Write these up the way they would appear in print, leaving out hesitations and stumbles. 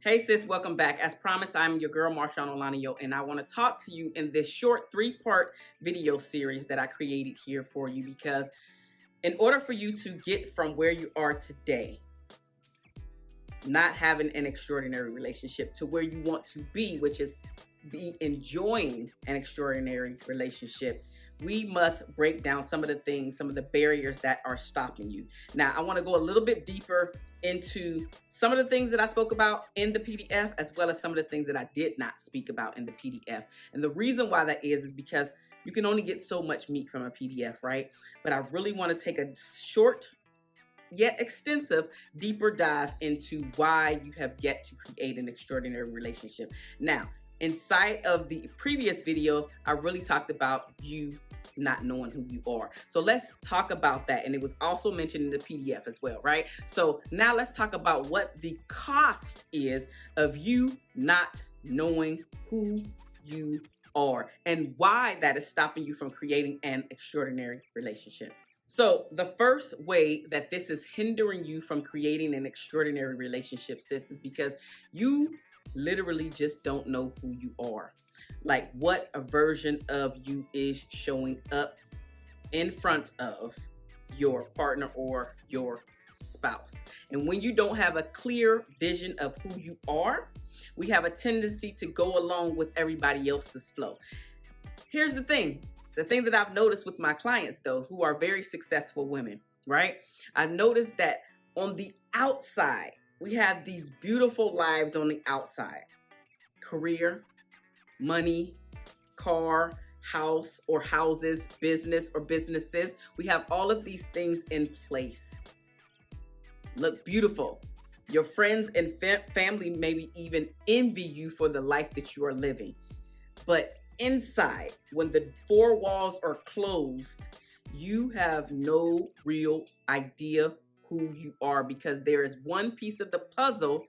Hey sis, welcome back. As promised, I'm your girl Marshawn Olaniyo, and I want to talk to you in this short 3-part video series that I created here for you, because in order for you to get from where you are today, not having an extraordinary relationship, to where you want to be, which is be enjoying an extraordinary relationship, we must break down some of the things, some of the barriers that are stopping you. Now, I want to go a little bit deeper into some of the things that I spoke about in the PDF, as well as some of the things that I did not speak about in the PDF. And the reason why that is because you can only get so much meat from a PDF, right? But I really want to take a short yet extensive deeper dive into why you have yet to create an extraordinary relationship. Now, inside of the previous video, I really talked about you not knowing who you are. So let's talk about that. And it was also mentioned in the PDF as well, right? So now let's talk about what the cost is of you not knowing who you are and why that is stopping you from creating an extraordinary relationship. So the first way that this is hindering you from creating an extraordinary relationship, sis, is because you literally just don't know who you are. Like what a version of you is showing up in front of your partner or your spouse. And when you don't have a clear vision of who you are, we have a tendency to go along with everybody else's flow. Here's the thing that I've noticed with my clients, though, who are very successful women, right? I've noticed that on the outside, we have these beautiful lives on the outside. Career, money, car, house or houses, business or businesses. We have all of these things in place. Look beautiful. Your friends and family maybe even envy you for the life that you are living. But inside, when the 4 walls are closed, you have no real idea who you are, because there is one piece of the puzzle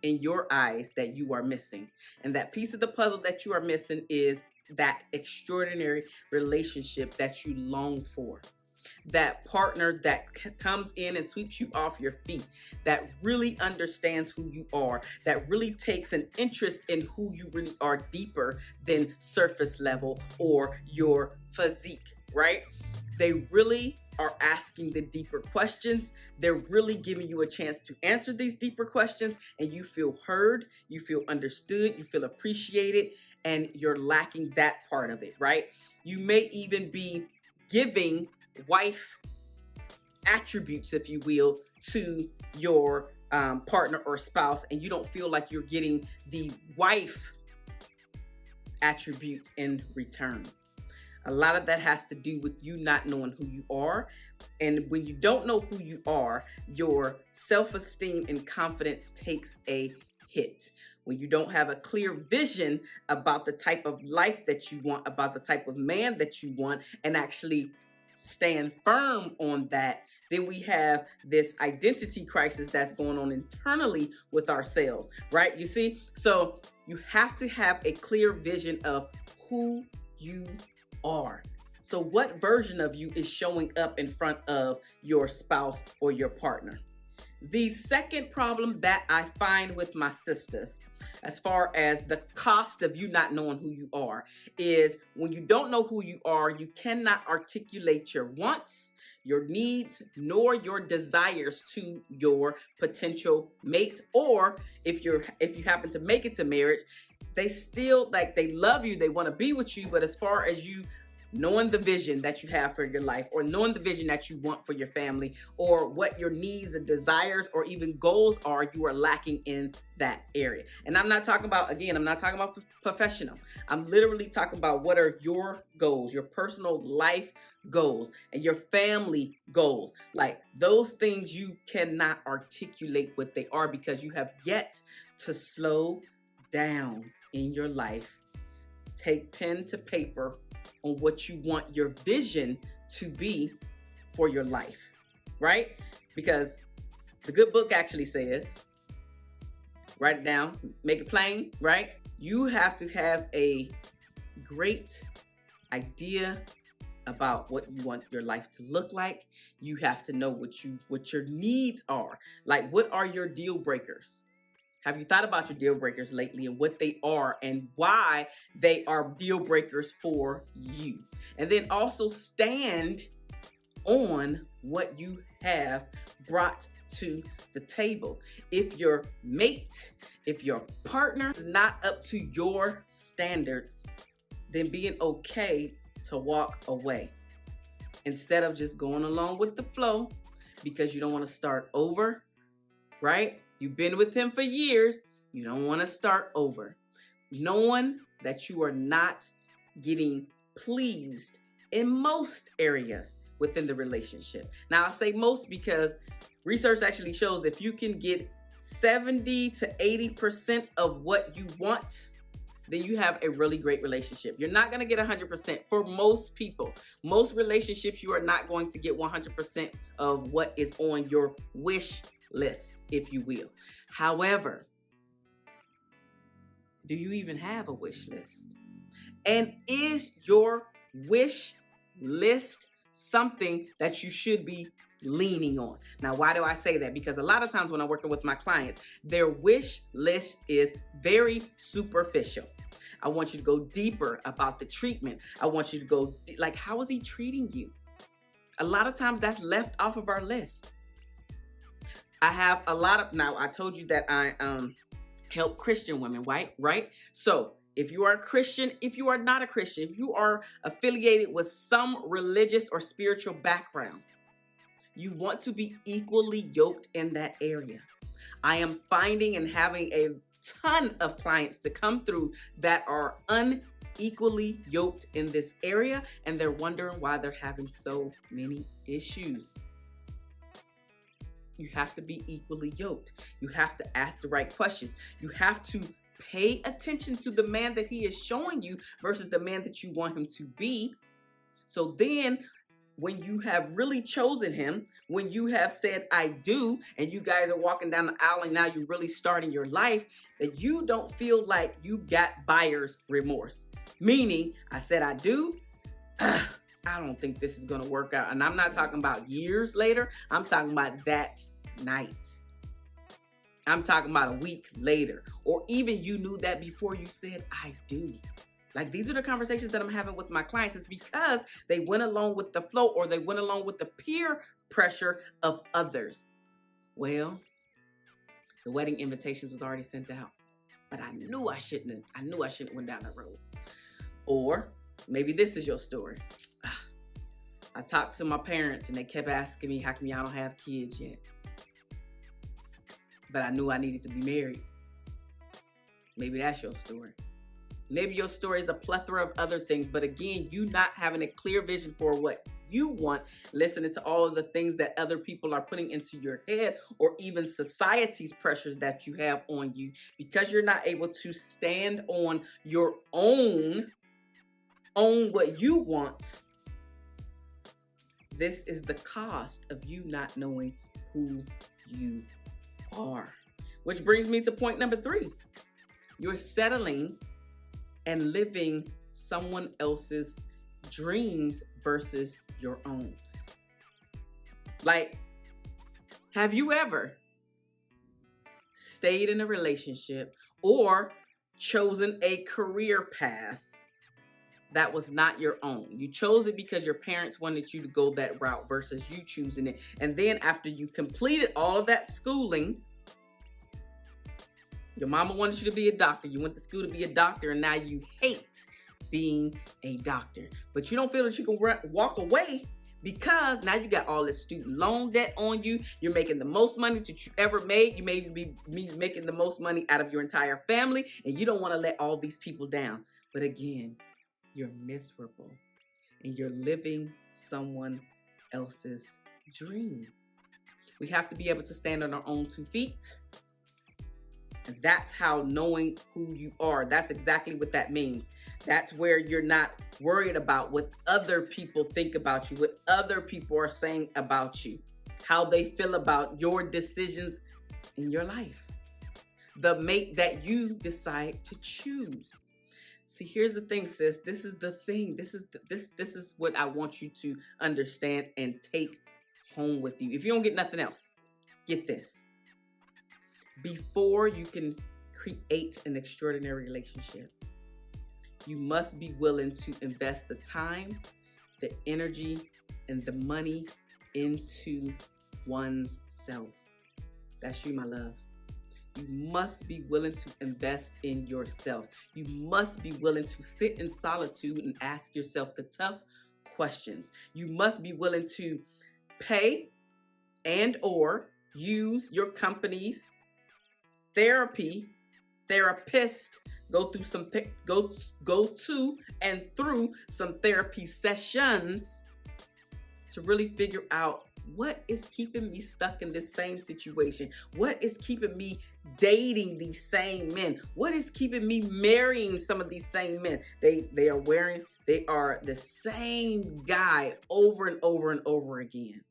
in your eyes that you are missing. And that piece of the puzzle that you are missing is that extraordinary relationship that you long for. That partner that comes in and sweeps you off your feet, that really understands who you are, that really takes an interest in who you really are deeper than surface level or your physique, right? They really are asking the deeper questions. They're really giving you a chance to answer these deeper questions, and you feel heard, you feel understood, you feel appreciated, and you're lacking that part of it, right? You may even be giving wife attributes, if you will, to your partner or spouse, and you don't feel like you're getting the wife attributes in return. A lot of that has to do with you not knowing who you are. And when you don't know who you are, your self-esteem and confidence takes a hit. When you don't have a clear vision about the type of life that you want, about the type of man that you want, and actually stand firm on that, then we have this identity crisis that's going on internally with ourselves, right? You see? So you have to have a clear vision of who you are. So what version of you is showing up in front of your spouse or your partner? The second problem that I find with my sisters, as far as the cost of you not knowing who you are, is when you don't know who you are, you cannot articulate your wants, your needs, nor your desires to your potential mate. Or if you happen to make it to marriage, they still, like, they love you, they want to be with you, but as far as you knowing the vision that you have for your life, or knowing the vision that you want for your family, or what your needs and desires or even goals are, you are lacking in that area. And I'm not talking about, again, I'm not talking about professional. I'm literally talking about what are your goals, your personal life goals, and your family goals. Like, those things you cannot articulate what they are because you have yet to slow down in your life. Take pen to paper on what you want your vision to be for your life, right? Because the good book actually says, write it down, make it plain, right? You have to have a great idea about what you want your life to look like. You have to know what your needs are. Like, what are your deal breakers? Have you thought about your deal breakers lately and what they are and why they are deal breakers for you? And then also stand on what you have brought to the table. If your mate, if your partner is not up to your standards, then being okay to walk away instead of just going along with the flow because you don't want to start over, right? You've been with him for years. You don't want to start over. Knowing that you are not getting pleased in most areas within the relationship. Now, I say most because research actually shows if you can get 70 to 80% of what you want, then you have a really great relationship. You're not going to get 100% for most people. Most relationships, you are not going to get 100% of what is on your wish list, if you will. However, do you even have a wish list? And is your wish list something that you should be leaning on? Now, why do I say that? Because a lot of times when I'm working with my clients, their wish list is very superficial. I want you to go deeper about the treatment. I want you to go, like, how is he treating you? A lot of times that's left off of our list. I have a lot of, now I told you that I help Christian women, right? So if you are a Christian, if you are not a Christian, if you are affiliated with some religious or spiritual background, you want to be equally yoked in that area. I am finding and having a ton of clients to come through that are unequally yoked in this area, and they're wondering why they're having so many issues. You have to be equally yoked. You have to ask the right questions. You have to pay attention to the man that he is showing you versus the man that you want him to be. So then when you have really chosen him, when you have said, I do, and you guys are walking down the aisle and now you're really starting your life, that you don't feel like you got buyer's remorse. Meaning, I said, I do. I don't think this is going to work out. And I'm not talking about years later. I'm talking about that night. I'm talking about a week later. Or even you knew that before you said, I do. Like, these are the conversations that I'm having with my clients. It's because they went along with the flow or they went along with the peer pressure of others. Well, the wedding invitations was already sent out, but I knew I shouldn't went down that road. Or maybe this is your story. I talked to my parents and they kept asking me, how come y'all don't have kids yet? But I knew I needed to be married. Maybe that's your story. Maybe your story is a plethora of other things, but again, you not having a clear vision for what you want, listening to all of the things that other people are putting into your head, or even society's pressures that you have on you, because you're not able to stand on your own what you want. This is the cost of you not knowing who you are. Which brings me to point number 3. You're settling and living someone else's dreams versus your own. Like, have you ever stayed in a relationship or chosen a career path that was not your own? You chose it because your parents wanted you to go that route versus you choosing it. And then after you completed all of that schooling, your mama wanted you to be a doctor. You went to school to be a doctor, and now you hate being a doctor. But you don't feel that you can walk away because now you got all this student loan debt on you. You're making the most money that you ever made. You may be making the most money out of your entire family, and you don't want to let all these people down. But again, you're miserable, and you're living someone else's dream. We have to be able to stand on our own 2 feet. And that's how knowing who you are, that's exactly what that means. That's where you're not worried about what other people think about you, what other people are saying about you, how they feel about your decisions in your life, the mate that you decide to choose. See, here's the thing, sis. This is the thing. This is what I want you to understand and take home with you. If you don't get nothing else, get this. before you can create an extraordinary relationship, you must be willing to invest the time, the energy, and the money into one's self. That's you, my love. You must be willing to invest in yourself. You must be willing to sit in solitude and ask yourself the tough questions. You must be willing to pay and or use your company's therapist, go to some therapy sessions to really figure out what is keeping me stuck in this same situation. What is keeping me dating these same men? What is keeping me marrying some of these same men? They are the same guy over and over and over again.